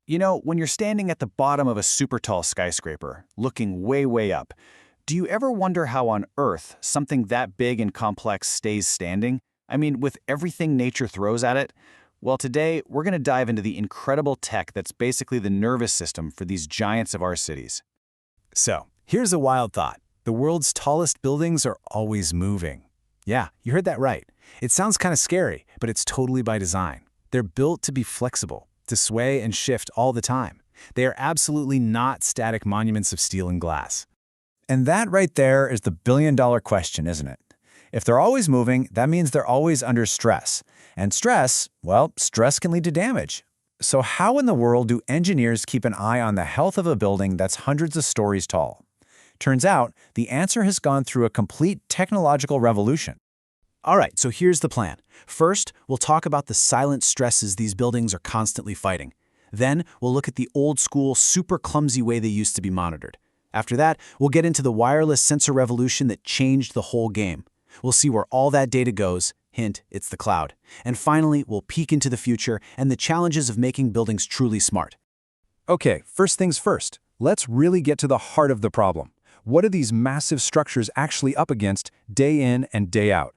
You know, when you're standing at the bottom of a super tall skyscraper, looking way, way up, do you ever wonder how on Earth something that big and complex stays standing? I mean, with everything nature throws at it? Well, today, we're going to dive into the incredible tech that's basically the nervous system for these giants of our cities. So, here's a wild thought. The world's tallest buildings are always moving. Yeah, you heard that right. It sounds kind of scary, but it's totally by design. They're built to be flexible, to sway and shift all the time. They are absolutely not static monuments of steel and glass. And that right there is the billion-dollar question, isn't it? If they're always moving, that means they're always under stress. And stress, well, stress can lead to damage. So how in the world do engineers keep an eye on the health of a building that's hundreds of stories tall? Turns out, the answer has gone through a complete technological revolution. All right, so here's the plan. First, we'll talk about the silent stresses these buildings are constantly fighting. Then, we'll look at the old-school, super clumsy way they used to be monitored. After that, we'll get into the wireless sensor revolution that changed the whole game. We'll see where all that data goes. Hint, it's the cloud. And finally, we'll peek into the future and the challenges of making buildings truly smart. Okay, first things first. Let's really get to the heart of the problem. What are these massive structures actually up against day in and day out?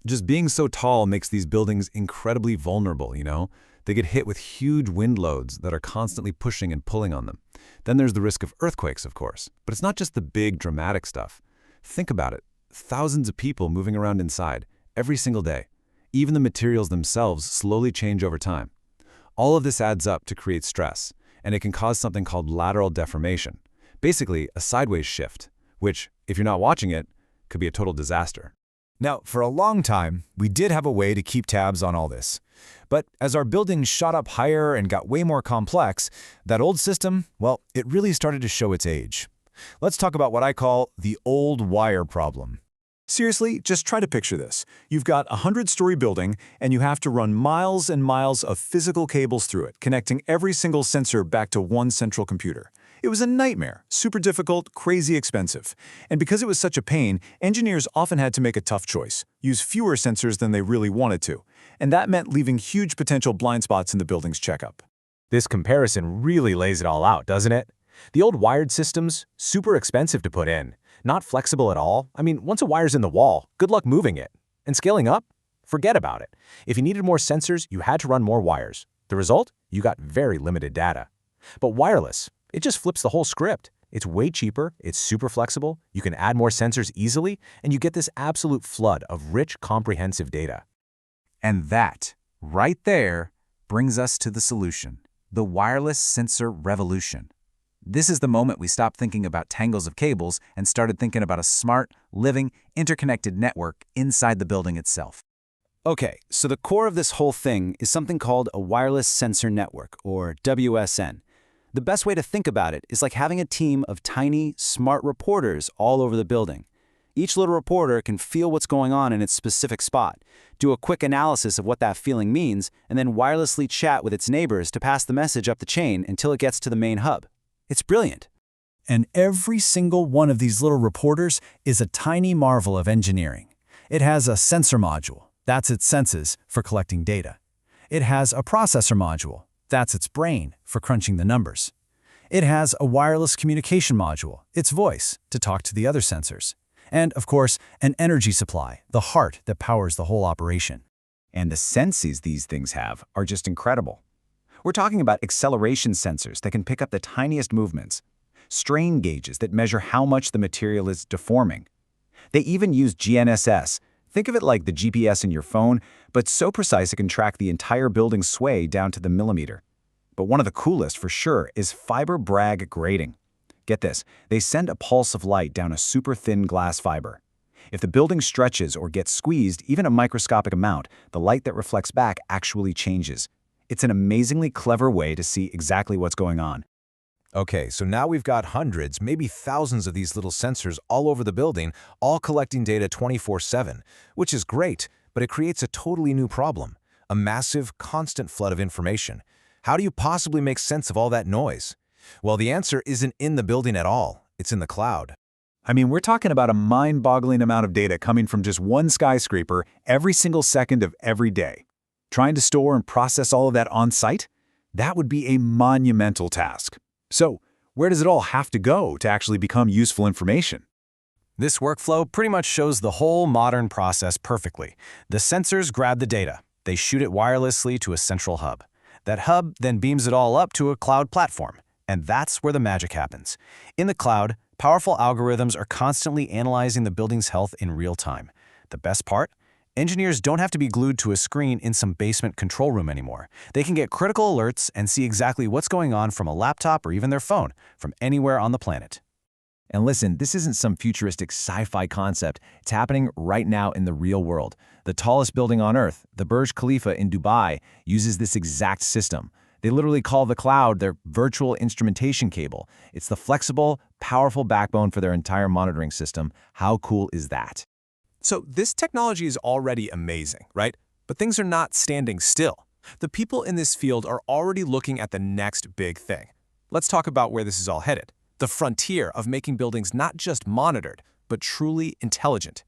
Just being so tall makes these buildings incredibly vulnerable, you know? They get hit with huge wind loads that are constantly pushing and pulling on them. Then there's the risk of earthquakes, of course. But it's not just the big, dramatic stuff. Think about it. Thousands of people moving around inside, every single day. Even the materials themselves slowly change over time. All of this adds up to create stress, and it can cause something called lateral deformation. Basically, a sideways shift, which, if you're not watching it, could be a total disaster. Now, for a long time, we did have a way to keep tabs on all this. But as our buildings shot up higher and got way more complex, that old system, well, it really started to show its age. Let's talk about what I call the old wire problem. Seriously, just try to picture this. You've got a 100-story building, and you have to run miles and miles of physical cables through it, connecting every single sensor back to one central computer. It was a nightmare, super difficult, crazy expensive. And because it was such a pain, engineers often had to make a tough choice, use fewer sensors than they really wanted to. And that meant leaving huge potential blind spots in the building's checkup. This comparison really lays it all out, doesn't it? The old wired systems, super expensive to put in, not flexible at all. I mean, once a wire's in the wall, good luck moving it. And scaling up? Forget about it. If you needed more sensors, you had to run more wires. The result? You got very limited data. But wireless, it just flips the whole script. It's way cheaper, it's super flexible, you can add more sensors easily, and you get this absolute flood of rich, comprehensive data. And that, right there, brings us to the solution, the wireless sensor revolution. This is the moment we stopped thinking about tangles of cables and started thinking about a smart, living, interconnected network inside the building itself. Okay, so the core of this whole thing is something called a wireless sensor network, or WSN. The best way to think about it is like having a team of tiny, smart reporters all over the building. Each little reporter can feel what's going on in its specific spot, do a quick analysis of what that feeling means, and then wirelessly chat with its neighbors to pass the message up the chain until it gets to the main hub. It's brilliant. And every single one of these little reporters is a tiny marvel of engineering. It has a sensor module, that's its senses for collecting data. It has a processor module, that's its brain for crunching the numbers. It has a wireless communication module, its voice, to talk to the other sensors. And, of course, an energy supply, the heart that powers the whole operation. And the senses these things have are just incredible. We're talking about acceleration sensors that can pick up the tiniest movements, strain gauges that measure how much the material is deforming. They even use GNSS. Think of it like the GPS in your phone, but so precise it can track the entire building's sway down to the millimeter. But one of the coolest, for sure, is fiber Bragg grating. Get this, they send a pulse of light down a super thin glass fiber. If the building stretches or gets squeezed even a microscopic amount, the light that reflects back actually changes. It's an amazingly clever way to see exactly what's going on. Okay, so now we've got hundreds, maybe thousands of these little sensors all over the building, all collecting data 24/7, which is great, but it creates a totally new problem, a massive, constant flood of information. How do you possibly make sense of all that noise? Well, the answer isn't in the building at all. It's in the cloud. I mean, we're talking about a mind-boggling amount of data coming from just one skyscraper every single second of every day. Trying to store and process all of that on-site? That would be a monumental task. So, where does it all have to go to actually become useful information? This workflow pretty much shows the whole modern process perfectly. The sensors grab the data. They shoot it wirelessly to a central hub. That hub then beams it all up to a cloud platform. And that's where the magic happens. In the cloud, powerful algorithms are constantly analyzing the building's health in real time. The best part? Engineers don't have to be glued to a screen in some basement control room anymore. They can get critical alerts and see exactly what's going on from a laptop or even their phone, from anywhere on the planet. And listen, this isn't some futuristic sci-fi concept. It's happening right now in the real world. The tallest building on Earth, the Burj Khalifa in Dubai, uses this exact system. They literally call the cloud their virtual instrumentation cable. It's the flexible, powerful backbone for their entire monitoring system. How cool is that? So this technology is already amazing, right? But things are not standing still. The people in this field are already looking at the next big thing. Let's talk about where this is all headed. The frontier of making buildings not just monitored, but truly intelligent.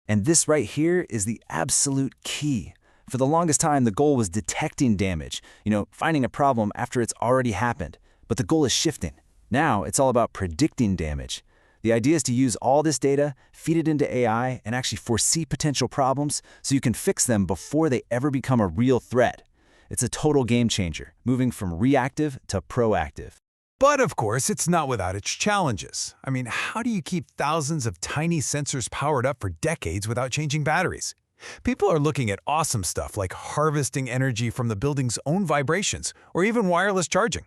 And this right here is the absolute key. For the longest time, the goal was detecting damage, finding a problem after it's already happened. But the goal is shifting. Now it's all about predicting damage. The idea is to use all this data, feed it into AI, and actually foresee potential problems so you can fix them before they ever become a real threat. It's a total game changer, moving from reactive to proactive. But of course, it's not without its challenges. I mean, how do you keep thousands of tiny sensors powered up for decades without changing batteries? People are looking at awesome stuff like harvesting energy from the building's own vibrations or even wireless charging.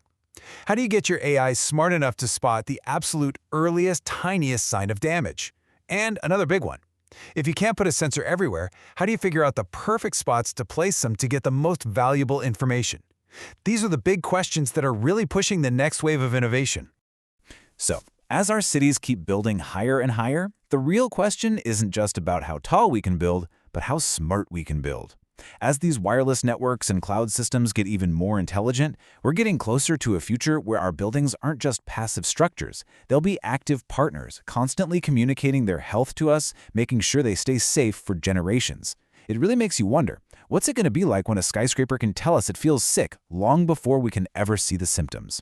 How do you get your AI smart enough to spot the absolute earliest, tiniest sign of damage? And another big one. If you can't put a sensor everywhere, how do you figure out the perfect spots to place them to get the most valuable information? These are the big questions that are really pushing the next wave of innovation. So, as our cities keep building higher and higher, the real question isn't just about how tall we can build, but how smart we can build. As these wireless networks and cloud systems get even more intelligent, we're getting closer to a future where our buildings aren't just passive structures. They'll be active partners, constantly communicating their health to us, making sure they stay safe for generations. It really makes you wonder, what's it going to be like when a skyscraper can tell us it feels sick long before we can ever see the symptoms?